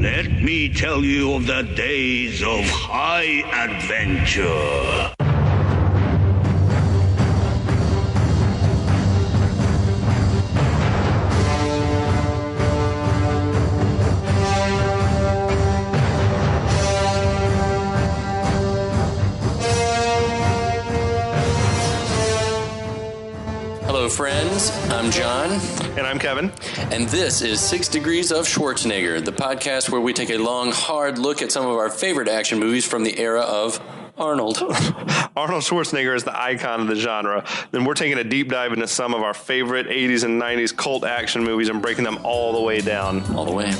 Let me tell you of the days of high adventure. Hello, friends. I'm John. And I'm Kevin. And this is 6 Degrees of Schwarzenegger, the podcast where we take a long, hard look at some of our favorite action movies from the era of Arnold. Arnold Schwarzenegger is the icon of the genre. Then we're taking a deep dive into some of our favorite 80s and 90s cult action movies and breaking them all the way down. All the way.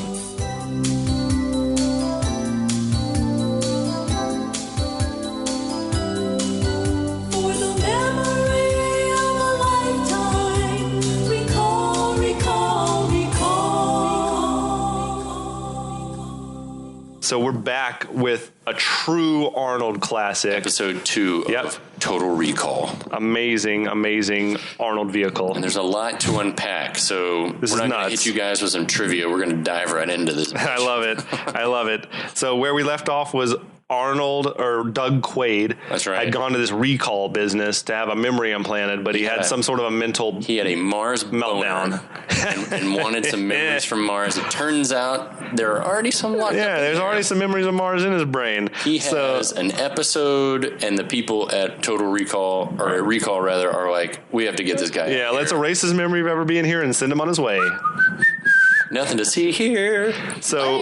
So we're back with a true Arnold classic. Episode 2 of Total Recall. Amazing, amazing Arnold vehicle. And there's a lot to unpack, so this we're is not going to hit you guys with some trivia. We're going to dive right into this. I love it. I love it. So where we left off was Arnold, or Doug Quaid, that's right, had gone to this recall business to have a memory implanted, but he had some sort of a mental... He had a Mars meltdown. and wanted some memories from Mars. It turns out there are already some locked up. Yeah, there's already some memories of Mars in his brain. He has an episode, and the people at Total Recall, or at Recall rather, are like, we have to get this guy out Yeah, let's erase his memory of ever being here and send him on his way. Nothing to see here. So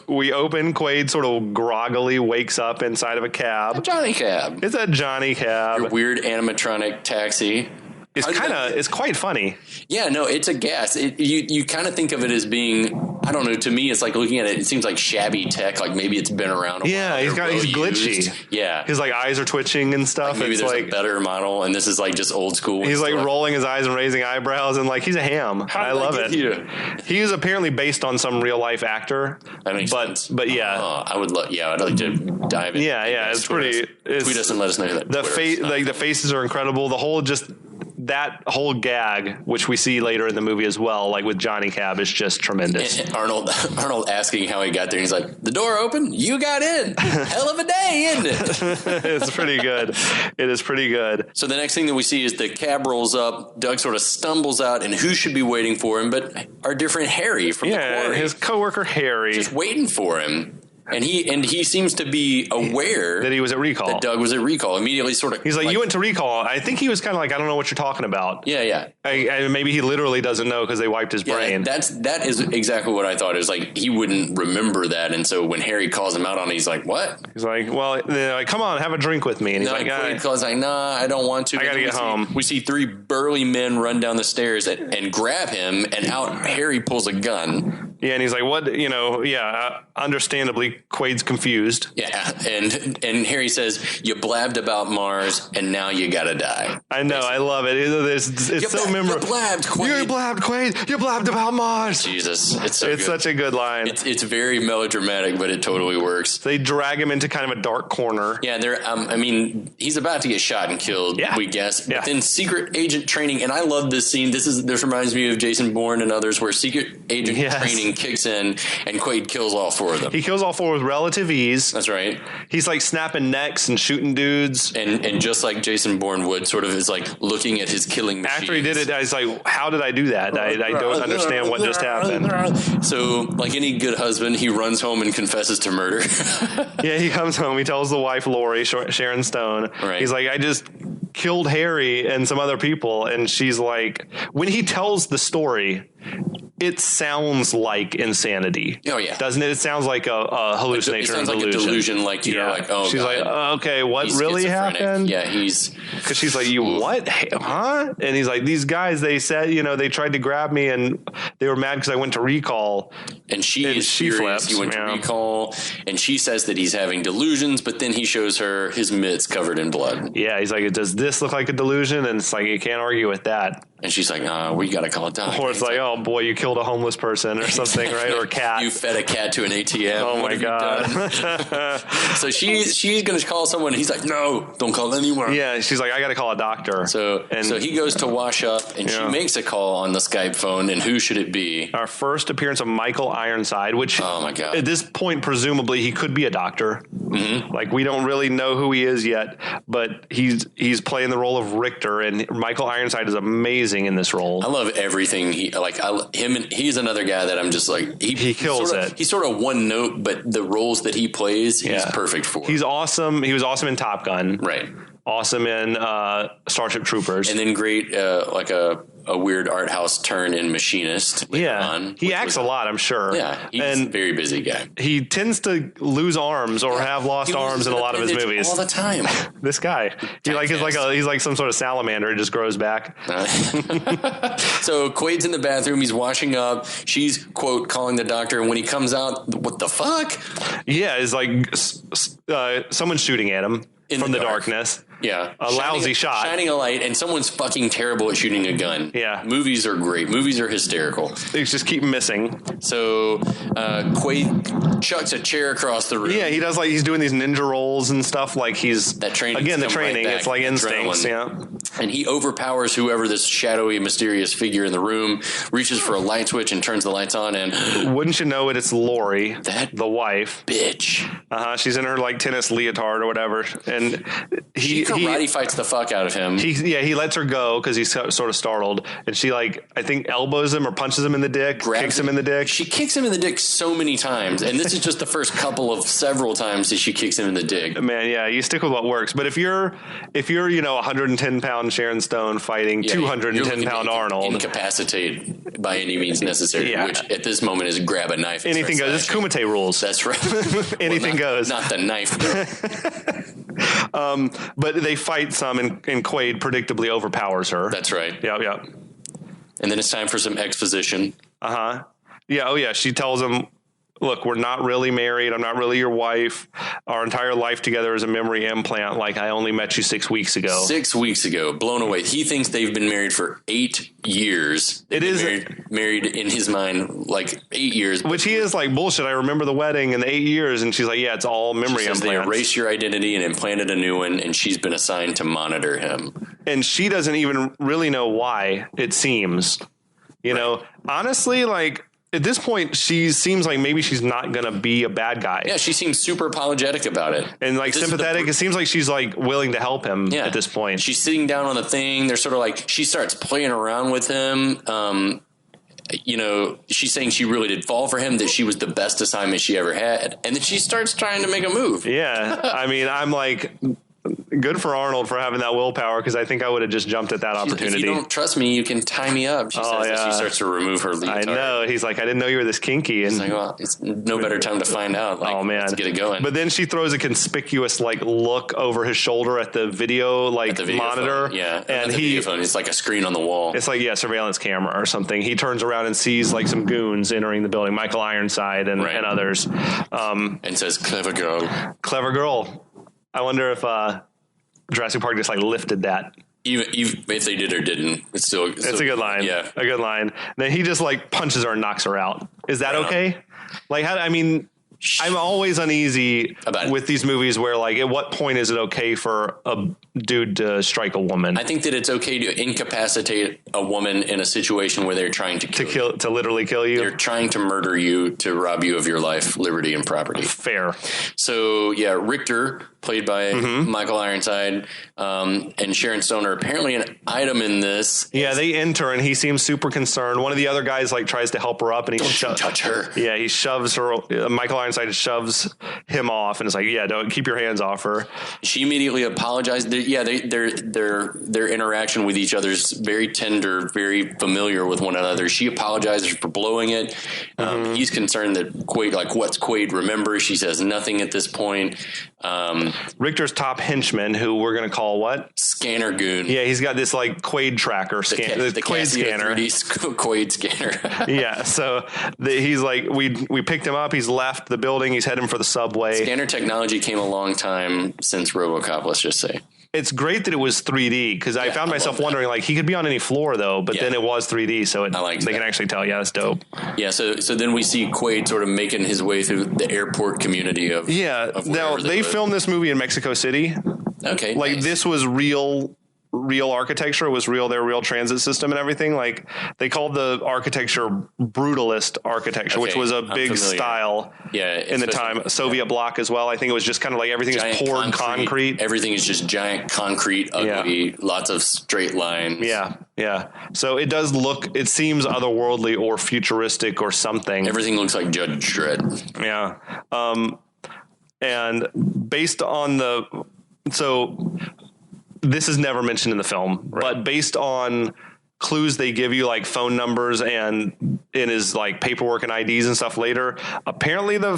we open. Quaid sort of groggily wakes up inside of a cab. A Johnny cab. It's a Johnny cab. Your weird animatronic taxi. It's quite funny. Yeah, no, it's a gas. You kind of think of it as being, I don't know, to me it's like looking at it, it seems like shabby tech, like maybe it's been around a while. Yeah, he's glitchy. Used. Yeah. His like eyes are twitching and stuff. Like maybe it's there's like a better model and this is like just old school. He's like rolling his eyes and raising eyebrows and like he's a ham. I love it. He is apparently based on some real life actor. That makes sense. But yeah. I'd like to dive in. Yeah, it's pretty. Tweet us and let us know that. The faces are incredible. That whole gag, which we see later in the movie as well, like with Johnny Cab, is just tremendous. And Arnold asking how he got there. He's like, the door open, you got in. Hell of a day, isn't it? It's pretty good. It is pretty good. So the next thing that we see is the cab rolls up. Doug sort of stumbles out, and who should be waiting for him but our different Harry from the quarry. His coworker Harry. Just waiting for him. And he seems to be aware that he was at recall. That Doug was at recall. Immediately sort of... He's like, you went to recall. I think he was kind of like, I don't know what you're talking about. Yeah. Maybe he literally doesn't know because they wiped his brain. That is exactly what I thought. It was like, he wouldn't remember that. And so when Harry calls him out on it, he's like, what? He's like, well, come on, have a drink with me. And he's like, Quaid's like, nah, I don't want to. I got to get home. We see 3 burly men run down the stairs and grab him, and out Harry pulls a gun. Yeah, and he's like, what? Understandably, Quaid's confused. Yeah, and Harry says, you blabbed about Mars, and now you gotta die. I know, I love it. It's so memorable. You blabbed, Quaid. You blabbed, Quaid. You blabbed about Mars. Jesus, it's such a good line. It's very melodramatic, but it totally works. They drag him into kind of a dark corner. Yeah, he's about to get shot and killed, we guess. But then secret agent training, and I love this scene. This reminds me of Jason Bourne and others, where secret agent training kicks in, and Quaid kills all 4 of them. He kills all 4 with relative ease. That's right. He's like snapping necks and shooting dudes. And just like Jason Bourne would, sort of is like looking at his killing machines. After he did it, I was like, how did I do that? I don't understand what just happened. So, like any good husband, he runs home and confesses to murder. Yeah, he comes home. He tells the wife, Lori, Sharon Stone. Right. He's like, I just killed Harry and some other people. And she's like, when he tells the story, it sounds like insanity. Oh, yeah. Doesn't it? It sounds like a hallucination. It sounds like a delusion, like, like, oh, she's God. like, okay, what He's really happened? Yeah, because she's like, you what? Huh? And he's like, these guys, they said, they tried to grab me and they were mad because I went to recall. And she flips. He went to recall, and she says that he's having delusions, but then he shows her his mitts covered in blood. Yeah, he's like, does this look like a delusion? And it's like, you can't argue with that. And she's like, we got to call a doctor. Or it's like, oh, boy, you killed a homeless person or something, right? Or a cat. You fed a cat to an ATM. Oh, my God. So she's going to call someone. And he's like, no, don't call anyone. Yeah, she's like, I got to call a doctor. So he goes to wash up, and she makes a call on the Skype phone, and who should it be? Our first appearance of Michael Ironside, which oh my God. At this point, presumably, he could be a doctor. Mm-hmm. Like, we don't really know who he is yet, but he's playing the role of Richter, and Michael Ironside is amazing in this role. I love everything he's another guy that I'm just like he kills it. He's sort of one note, but the roles that he plays, he's perfect for. He's awesome. He was awesome in Top Gun, right? Awesome in Starship Troopers, and then great like a weird art house turn in Machinist. He acts a lot, I'm sure. Yeah, he's a very busy guy. He tends to lose arms or have lost arms in a lot of his movies all the time. This guy, he's like some sort of salamander. He just grows back. So Quaid's in the bathroom. He's washing up. She's quote calling the doctor, and when he comes out, what the fuck? Yeah, it's like someone's shooting at him from the darkness. Yeah. Lousy shot. Shining a light, and someone's fucking terrible at shooting a gun. Yeah. Movies are great. Movies are hysterical. They just keep missing. So Quaid chucks a chair across the room. Yeah, he does, like, he's doing these ninja rolls and stuff, like he's... That training. Again, the training, it's like instincts, yeah. And he overpowers whoever this shadowy, mysterious figure in the room, reaches for a light switch and turns the lights on, and... Wouldn't you know it, it's Lori, the wife. Bitch. She's in her, like, tennis leotard or whatever, and he karate fights the fuck out of him. He lets her go because he's sort of startled, and she, like, I think elbows him or punches him in the dick, kicks him in the dick. She kicks him in the dick so many times, and this is just the first couple of several times that she kicks him in the dick. Man, yeah, you stick with what works. But if you're 110-pound Sharon Stone fighting 210-pound Arnold, incapacitate by any means necessary, which at this moment is grab a knife. Anything goes. It's Kumite rules. That's right. Anything goes. Not the knife. But they fight some, and Quaid predictably overpowers her. That's right. Yeah. And then it's time for some exposition. Yeah. Oh, yeah. She tells him, look, we're not really married. I'm not really your wife. Our entire life together is a memory implant. Like, I only met you 6 weeks ago. 6 weeks ago. Blown away. He thinks they've been married for 8 years. It is married in his mind, like 8 years. Which he is like, bullshit. I remember the wedding and the 8 years. And she's like, yeah, it's all memory implants. They erased your identity and implanted a new one, and she's been assigned to monitor him. And she doesn't even really know why, it seems. You know, honestly, like, at this point, she seems like maybe she's not going to be a bad guy. Yeah, she seems super apologetic about it. And, like, sympathetic. It seems like she's, like, willing to help him at this point. She's sitting down on the thing. They're sort of like, she starts playing around with him. She's saying she really did fall for him, that she was the best assignment she ever had. And then she starts trying to make a move. Yeah. I mean, I'm like... Good for Arnold for having that willpower, because I think I would have just jumped at that opportunity. If you don't trust me, you can tie me up. She says as she starts to remove her leotard. I know. He's like, I didn't know you were this kinky. And he's like, well, it's no better time to find out. Like, let's get it going. But then she throws a conspicuous, like, look over his shoulder at the video, like, monitor. Phone. Yeah. And video phone. It's like a screen on the wall. It's like, surveillance camera or something. He turns around and sees, like, some goons entering the building, Michael Ironside and others. And says, clever girl. Clever girl. I wonder if Jurassic Park just, like, lifted that. Even if they did or didn't, it's a good line. Yeah, a good line. Then he just, like, punches her and knocks her out. Is that okay? Like, I'm always uneasy with these movies where, like, at what point is it okay for a dude to strike a woman? I think that it's okay to incapacitate a woman in a situation where they're trying to literally kill you. They're trying to murder you, to rob you of your life, liberty, and property. Fair. So, Richter, played by Michael Ironside, and Sharon Stone are apparently an item in this. Yeah, they enter, and he seems super concerned. One of the other guys, like, tries to help her up, and Don't touch her. Yeah, he shoves her. Michael Ironside shoves him off, and it's like, don't keep your hands off her. She immediately apologized. Their interaction with each other is very tender, very familiar with one another. She apologizes for blowing it. He's concerned that Quaid, like, what's Quaid remember? She says nothing at this point. Richter's top henchman, who we're going to call what? Scanner goon. Yeah, he's got this, like, Quaid tracker, the Quaid scanner. 3D Quaid scanner. Yeah, so he's like, we picked him up. He's left the building. He's heading for the subway. Scanner technology came a long time since RoboCop, let's just say. it's great that it was 3D because I found myself wondering, like, he could be on any floor though, but then it was 3D, so they can actually tell. Yeah, that's dope. Yeah, so then we see Quaid sort of making his way through the airport community of now they filmed this movie in Mexico City. Okay, like this was real architecture. It was their real transit system and everything. Like they called the architecture brutalist architecture, which was a big style in the time. Soviet bloc as well. I think it was just kind of like everything is poured concrete. Everything is just giant concrete, ugly, lots of straight lines. Yeah. So it seems otherworldly or futuristic or something. Everything looks like Judge Dredd. Yeah. And based on this is never mentioned in the film, but based on clues they give you, like phone numbers and in his like paperwork and IDs and stuff later, apparently the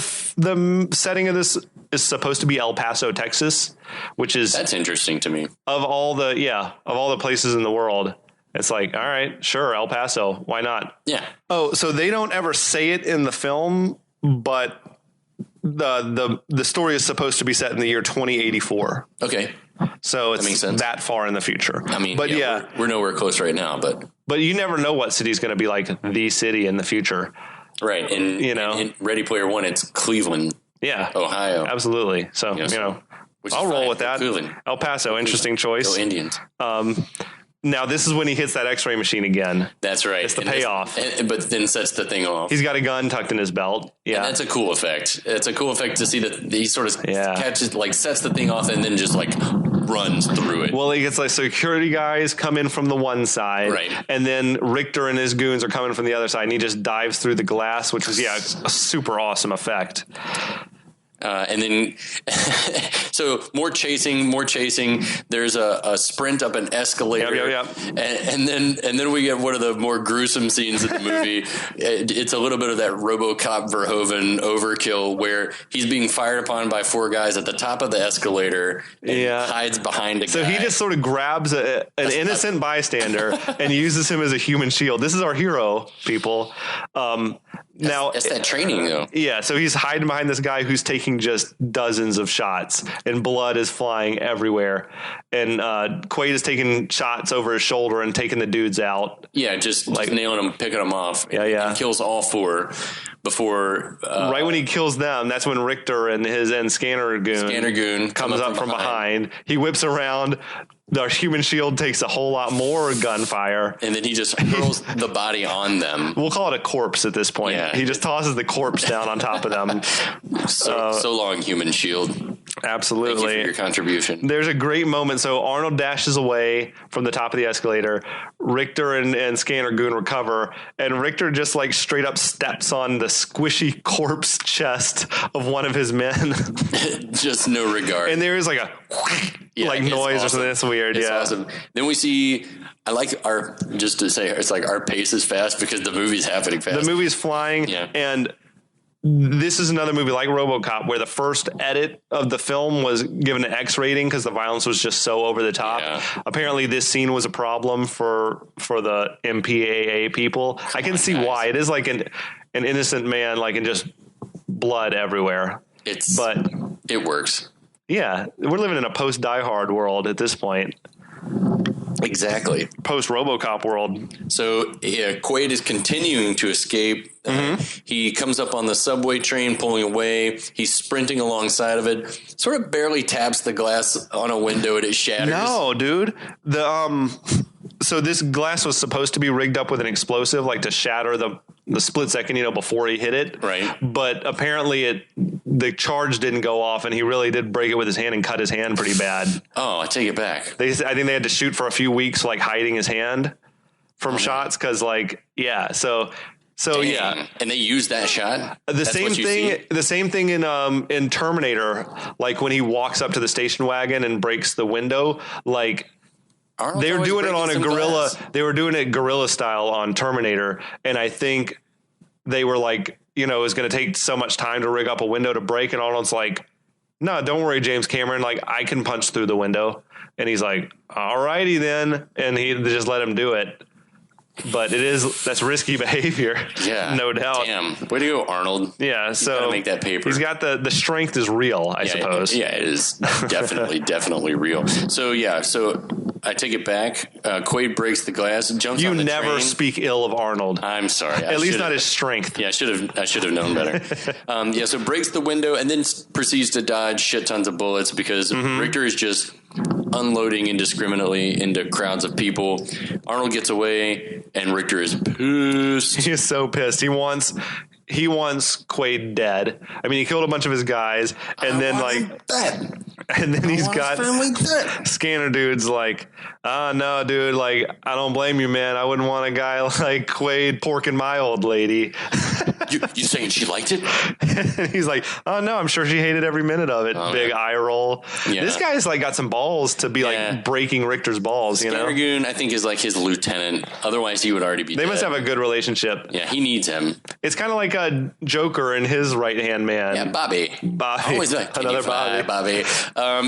setting of this is supposed to be El Paso, Texas, that's interesting to me. Of all the places in the world, it's like, all right, sure, El Paso, why not? Yeah. Oh, so they don't ever say it in the film, but the story is supposed to be set in the year 2084. Okay. So it's that far in the future. I mean, but we're nowhere close right now, but you never know what city's going to be like the city in the future. Right. And, in Ready Player One, it's Cleveland. Yeah. Ohio. Absolutely. So, I'll roll with that. Cleveland. El Paso. Interesting choice. Go Indians. Now, this is when he hits that X-ray machine again. That's right. It's the payoff. But then sets the thing off. He's got a gun tucked in his belt. Yeah. And that's a cool effect. It's a cool effect to see that he sort of catches, like, sets the thing off and then just, like, runs through it. Well, he gets, like, security guys come in from the one side. Right. And then Richter and his goons are coming from the other side. And he just dives through the glass, which was, a super awesome effect. And then, so more chasing. There's a sprint up an escalator. Yep. And then we get one of the more gruesome scenes in the movie. It's a little bit of that RoboCop Verhoeven overkill where he's being fired upon by four guys at the top of the escalator and hides behind a guy. So he just sort of grabs an innocent bystander and uses him as a human shield. This is our hero, people. Now it's that training though. Yeah. So he's hiding behind this guy who's taking just dozens of shots and blood is flying everywhere. And Quaid is taking shots over his shoulder and taking the dudes out. Yeah. Just nailing them, picking them off. Yeah. And kills all four before. Right when he kills them, that's when Richter and his Scanner Goon comes up from behind. He whips around. The human shield takes a whole lot more gunfire. And then he just hurls the body on them. We'll call it a corpse at this point. Yeah. He just tosses the corpse down on top of them. So long, human shield. Absolutely. Thank you for your contribution. There's a great moment. So Arnold dashes away from the top of the escalator. Richter and Scanner Goon recover. And Richter just like straight up steps on the squishy corpse chest of one of his men. Just no regard. And there is like a noise or something. That's weird. It's awesome. Then we see, I like just to say, it's like our pace is fast because the movie's happening fast. The movie's flying. Yeah. And this is another movie like RoboCop where the first edit of the film was given an X rating because the violence was just so over the top. Yeah. Apparently this scene was a problem for the MPAA people. I can see why. It is like an innocent man, like, and just blood everywhere. But it works. Yeah, we're living in a post Die Hard world at this point. Exactly. Post RoboCop world. So Quaid is continuing to escape. He comes up on the subway train pulling away. He's sprinting alongside of it. Sort of barely taps the glass on a window and it shatters. No, dude. So this glass was supposed to be rigged up with an explosive, like to shatter the split second, before he hit it. Right. But apparently the charge didn't go off and he really did break it with his hand and cut his hand pretty bad. Oh, I take it back. I think they had to shoot for a few weeks, like hiding his hand from shots. Cause So yeah. And they used that shot. The same thing in Terminator, like when he walks up to the station wagon and breaks the window, like, they were doing it on a guerrilla. They were doing it guerrilla style on Terminator. And I think they were like, it was going to take so much time to rig up a window to break. And Arnold's like, no, don't worry, James Cameron. Like, I can punch through the window. And he's like, all righty then. And he just let him do it. But that's risky behavior. Yeah. No doubt. Damn. Way to go, Arnold. Yeah. So gotta make that paper. He's got the strength is real, I suppose. Yeah, it is definitely real. So I take it back. Quaid breaks the glass and jumps on the train. You never speak ill of Arnold. I'm sorry. At least not his strength. Yeah, I should have known better. So breaks the window and then proceeds to dodge shit tons of bullets because Richter is just unloading indiscriminately into crowds of people. Arnold gets away and Richter is pissed. He is so pissed. He wants Quaid dead. I mean, he killed a bunch of his guys, and then he's got Scanner dude's like, no, dude, like, I don't blame you, man. I wouldn't want a guy like Quaid porking my old lady. You saying she liked it? And he's like, oh no, I'm sure she hated every minute of it. Big eye roll. Yeah. This guy's like got some balls to be like breaking Richter's balls. Scanner Goon, I think, is like his lieutenant. Otherwise, he would already be. They must have a good relationship. Yeah, he needs him. It's kind of like a Joker and his right hand man. Yeah, Bobby. Always like another Bobby.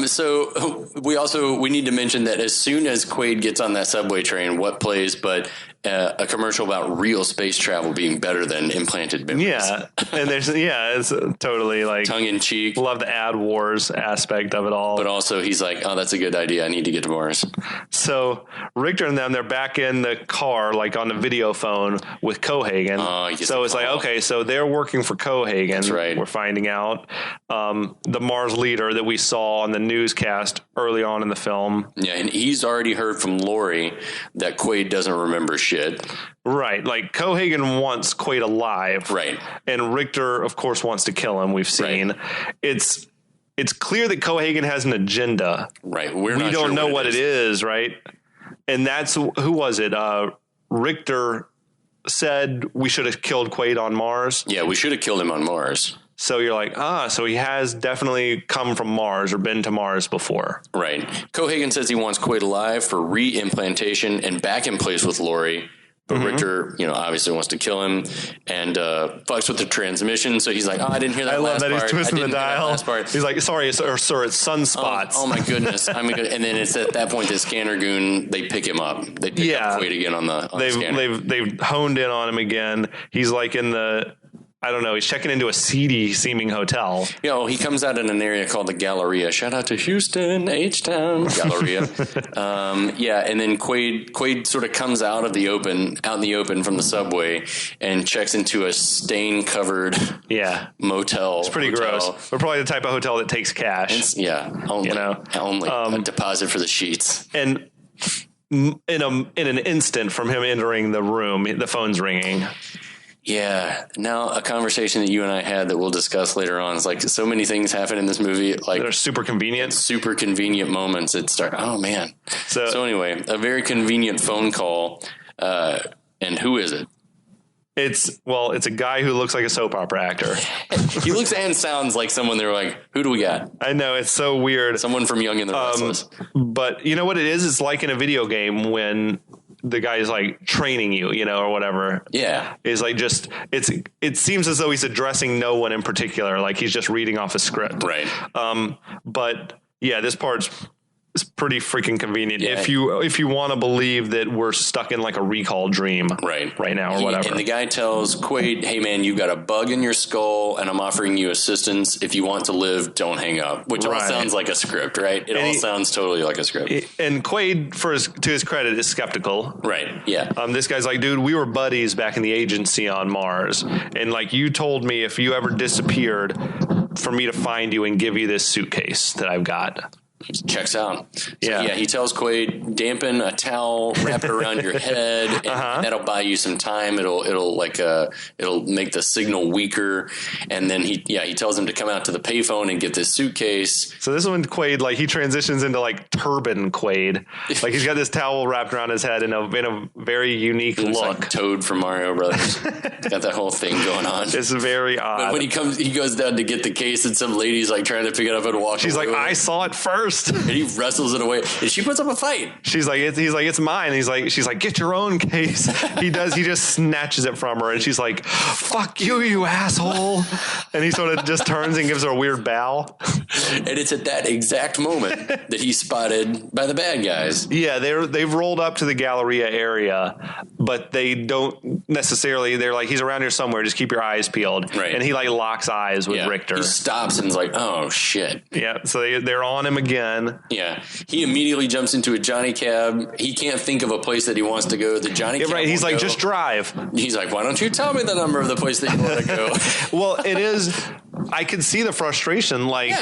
So we need to mention that as soon as Quaid gets on that subway train, what plays but a commercial about real space travel being better than implanted memories. Yeah, and it's totally like tongue in cheek. Love the ad wars aspect of it all. But also he's like, oh, that's a good idea. I need to get to Mars. So Richter and them, they're back in the car, like on the video phone with Cohagen. So it's like, okay, so they're working for Cohagen. That's right. We're finding out the Mars leader that we saw on the newscast early on in the film. Yeah, and he's already heard from Lori that Quaid doesn't remember shit. Right. Like Cohagen wants Quaid alive. Right. And Richter, of course, wants to kill him. We've seen. Right. It's clear that Cohagen has an agenda. Right. We don't know what it is. Right. And that's who was it? Richter said we should have killed Quaid on Mars. Yeah, we should have killed him on Mars. So you're like, so he has definitely come from Mars or been to Mars before. Right. Cohagen says he wants Quaid alive for re-implantation and back in place with Lori. But Richter, obviously wants to kill him and fucks with the transmission. So he's like, I didn't hear that last part. I love that he's twisting the dial. He's like, sorry, sir, it's sunspots. Oh my goodness. And then it's at that point that Scanner Goon, they pick him up. They pick up Quaid again on the scanner. They've honed in on him again. He's like in the... I don't know. He's checking into a seedy seeming hotel. He comes out in an area called the Galleria. Shout out to Houston, H-Town, Galleria. And then Quaid sort of comes out in the open from the subway and checks into a stain covered motel. It's pretty gross. We're probably the type of hotel that takes cash. Only a deposit for the sheets. And in an instant from him entering the room, the phone's ringing. Yeah. Now, a conversation that you and I had that we'll discuss later on is like so many things happen in this movie. Like they're super convenient moments that start. Oh man. So anyway, a very convenient phone call. And who is it? It's a guy who looks like a soap opera actor. He looks and sounds like someone. They're like, who do we got? I know, it's so weird. Someone from Young and the Restless. But you know what it is? It's like in a video game when the guy is like training you, or whatever. Yeah. Is like it seems as though he's addressing no one in particular. Like he's just reading off a script. Right. But yeah, this part's pretty freaking convenient. Yeah. If you want to believe that we're stuck in like a recall dream right now or whatever. And the guy tells Quaid, hey man, you got a bug in your skull and I'm offering you assistance. If you want to live, don't hang up, which all sounds like a script, right? It all sounds totally like a script. And Quaid, to his credit, is skeptical. Right. Yeah. This guy's like, dude, we were buddies back in the agency on Mars. And like, you told me if you ever disappeared for me to find you and give you this suitcase that I've got. Checks out. So, he tells Quaid, dampen a towel, wrap it around your head, and that'll buy you some time. It'll make the signal weaker. And then he tells him to come out to the payphone and get this suitcase. So this is when Quaid, he transitions into turban Quaid. Like he's got this towel wrapped around his head in a very unique look. Like Toad from Mario Brothers. Got that whole thing going on. It's very odd. But when he goes down to get the case and some lady's trying to pick it up and walk She's away. I saw it first. first. And he wrestles it away. And she puts up a fight. He's like, it's mine. And she's like, get your own case. He just snatches it from her. And she's like, fuck you, you asshole. And he sort of just turns and gives her a weird bow. And it's at that exact moment that he's spotted by the bad guys. Yeah, they've rolled up to the Galleria area, but they don't necessarily. They're like, he's around here somewhere. Just keep your eyes peeled. Right. And he like locks eyes with Richter. He stops and is like, oh shit. Yeah. So they're on him again. Yeah. He immediately jumps into a Johnny cab. He can't think of a place that he wants to go. The Johnny cab. Right. He's like, just drive. He's like, why don't you tell me the number of the place that you want to go? Well, it is. I can see the frustration. Like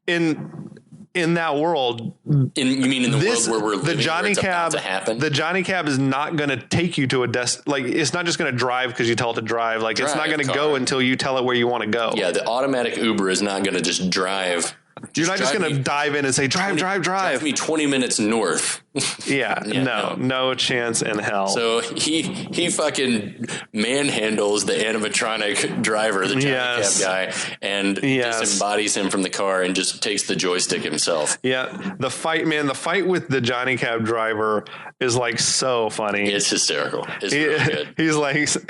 in that world, you mean in the world where we're living, the Johnny cab, to happen? The Johnny cab is not going to take you to a like it's not just going to drive because you tell it to drive. Like it's not going to go until you tell it where you want to go. Yeah, the automatic Uber is not going to just drive. You're not just going to dive in and say, drive me 20 minutes north. Yeah, no chance in hell. So he fucking manhandles the animatronic driver, the Johnny cab guy, and disembodies him from the car and just takes the joystick himself. Yeah, the fight with the Johnny cab driver is like so funny. It's hysterical. It's really good.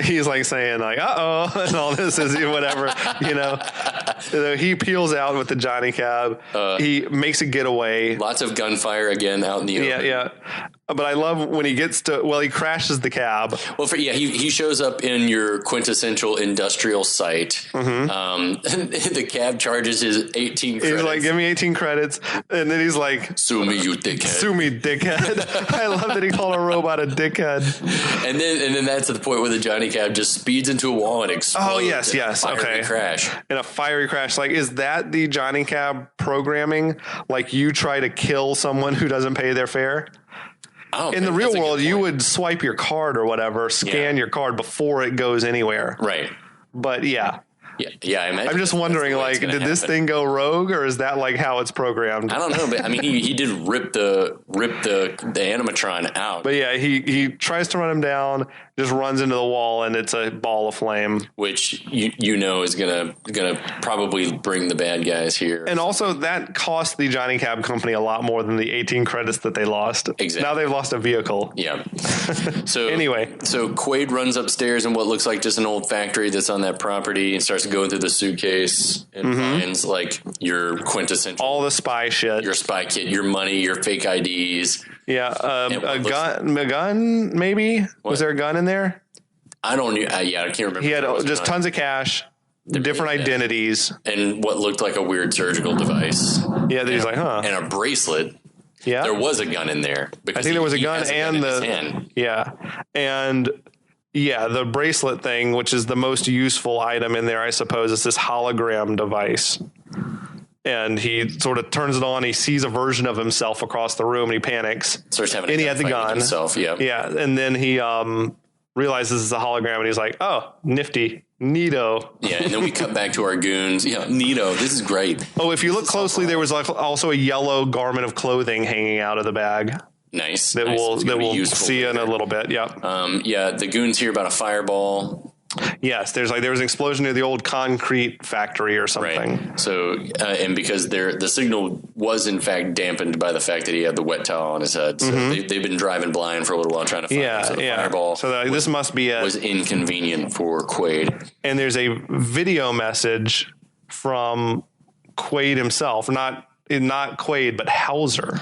He's like saying like, uh-oh, and all this is whatever, So he peels out with the Johnny cab. He makes a getaway. Lots of gunfire again out in the open. Yeah. But I love when he gets to, he crashes the cab. Well, he shows up in your quintessential industrial site. Mm-hmm. The cab charges his 18 credits. He's like, give me 18 credits. And then he's like, sue me, you dickhead. Sue me, dickhead. I love that he called a robot a dickhead. And then that's at the point where the Johnny cab just speeds into a wall and explodes. Oh, yes. Okay. Crash. In a fiery crash. Like, is that the Johnny cab programming? Like, you try to kill someone who doesn't pay their fare? In the real world, you would swipe your card or whatever, scan your card before it goes anywhere. Right. But yeah. Yeah, I'm just wondering, like, did this thing go rogue, or is that like how it's programmed? I don't know, but I mean, he did rip the animatron out. But yeah, he tries to run him down, just runs into the wall, and it's a ball of flame, which is gonna probably bring the bad guys here. And also that cost the Johnny Cab Company a lot more than the 18 credits that they lost. Exactly. Now they've lost a vehicle. Yeah. So anyway, Quaid runs upstairs in what looks like just an old factory that's on that property and starts going through the suitcase and finds like your quintessential, all the spy shit, your spy kit, your money, your fake IDs. Yeah, a gun, maybe. Was there a gun in there? I can't remember. He had just tons of cash, different identities, and what looked like a weird surgical device. Yeah, he's like, huh, and a bracelet. Yeah, there was a gun in there. I think there was a gun and the bracelet thing, which is the most useful item in there, I suppose, is this hologram device. And he sort of turns it on. He sees a version of himself across the room, and he panics. Starts having, and he had the gun. Himself, yeah. And then he realizes it's a hologram, and he's like, "Oh, nifty, neato." Yeah, and then we cut back to our goons. Yeah, neato. This is great. Oh, if you look closely, there was also a yellow garment of clothing hanging out of the bag. Nice. That we'll see in a little bit. Yep. The goons hear about a fireball. Yes, there was an explosion near the old concrete factory or something. Right. So, and because the signal was in fact dampened by the fact that he had the wet towel on his head, so they've been driving blind for a little while trying to find him. So the fireball. So this must be was inconvenient for Quaid. And there's a video message from Quaid himself, not Quaid, but Hauser,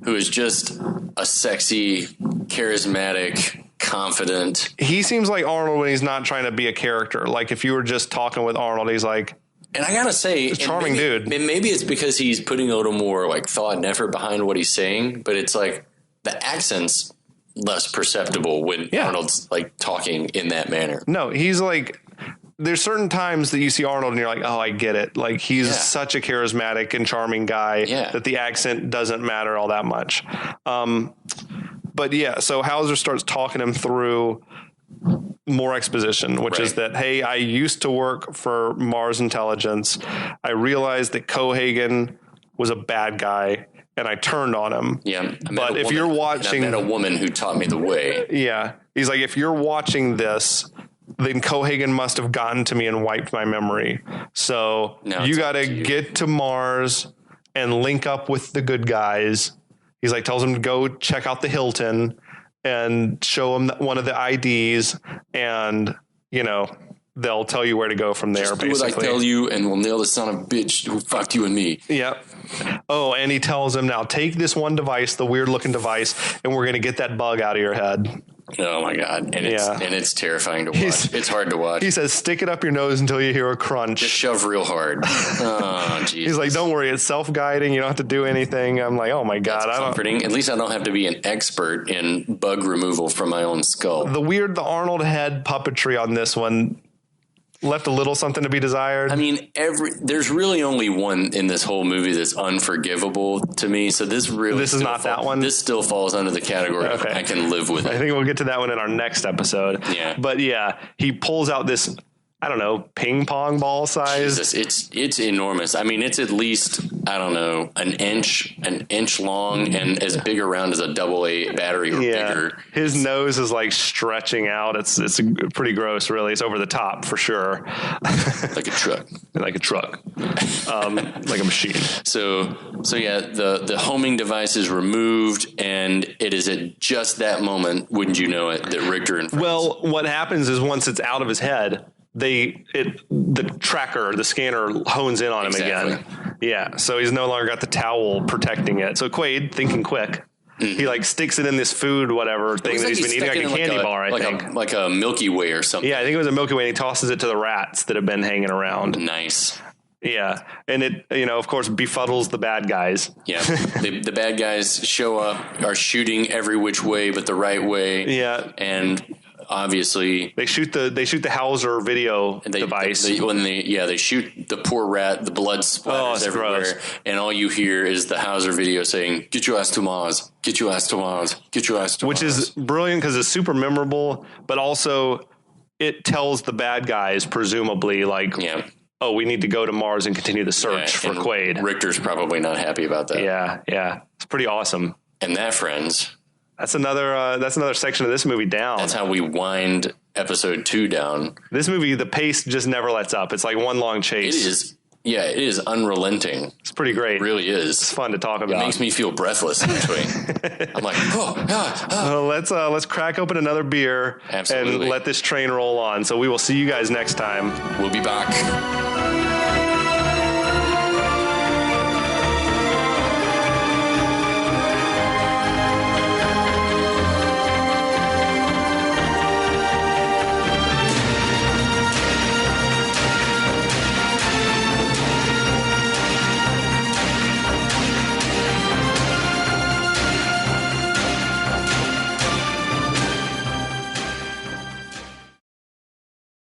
who is just a sexy, charismatic, confident. He seems like Arnold when he's not trying to be a character. Like if you were just talking with Arnold, he's like, and I gotta say, he's a charming dude. Maybe it's because he's putting a little more like thought and effort behind what he's saying, but it's like the accent's less perceptible when Arnold's like talking in that manner. No, he's like, there's certain times that you see Arnold and you're like, oh, I get it. Like he's such a charismatic and charming guy that the accent doesn't matter all that much. But yeah, so Hauser starts talking him through more exposition, which is that, hey, I used to work for Mars Intelligence. I realized that Cohagen was a bad guy, and I turned on him. Yeah. But if you're watching... I met a woman who taught me the way. Yeah. He's like, if you're watching this, then Cohagen must have gotten to me and wiped my memory. So you got to get to Mars and link up with the good guys. He's like, tells him to go check out the Hilton and show him one of the IDs, and they'll tell you where to go from there. Just basically. do what I tell you, and we'll nail the son of a bitch who fucked you and me. Yep. Oh, and he tells him, now take this one device, the weird looking device, and we're going to get that bug out of your head. Oh my God. And it's terrifying to watch. It's hard to watch. He says, stick it up your nose until you hear a crunch. Just shove real hard. Oh, Jesus. He's like, don't worry, it's self-guiding. You don't have to do anything. I'm like, oh my God. That's comforting. At least I don't have to be an expert in bug removal from my own skull. The Arnold head puppetry on this one left a little something to be desired. I mean, there's really only one in this whole movie that's unforgivable to me. So this is not that one. This still falls under the category of I can live with it. I think we'll get to that one in our next episode. Yeah. But yeah, he pulls out this, I don't know, ping pong ball size. Jesus, it's enormous. I mean, it's at least, I don't know, an inch long and as big around as a AA battery or bigger. His nose is like stretching out. It's pretty gross, really. It's over the top for sure. Like a truck. Like a truck. Like a machine. So yeah, the homing device is removed, and it is at just that moment, wouldn't you know it, that Richter and friends. Well, what happens is once it's out of his head, the scanner hones in on him again. Yeah. So he's no longer got the towel protecting it. So Quaid, thinking quick, he like sticks it in this food, whatever thing that he's been eating, like a candy bar, I think. Like a Milky Way or something. Yeah, I think it was a Milky Way, and he tosses it to the rats that have been hanging around. Nice. Yeah. And it, of course, befuddles the bad guys. Yeah. The bad guys show up, are shooting every which way but the right way. Yeah. And obviously they shoot the Hauser video device. They shoot the poor rat, the blood splatters everywhere, gross. And all you hear is the Hauser video saying, "Get your ass to Mars, get your ass to Mars, get your ass to Mars," which is brilliant because it's super memorable, but also it tells the bad guys presumably oh, we need to go to Mars and continue the search for Quaid. Richter's probably not happy about that. Yeah, it's pretty awesome. And that, friends, that's another section of this movie down. That's how we wind episode 2 down. This movie, the pace just never lets up. It's like one long chase. It is. Yeah, it is unrelenting. It's pretty great. It really is. It's fun to talk about. It makes me feel breathless in between. I'm like, let's crack open another beer. Absolutely. And let this train roll on. So we will see you guys next time. We'll be back.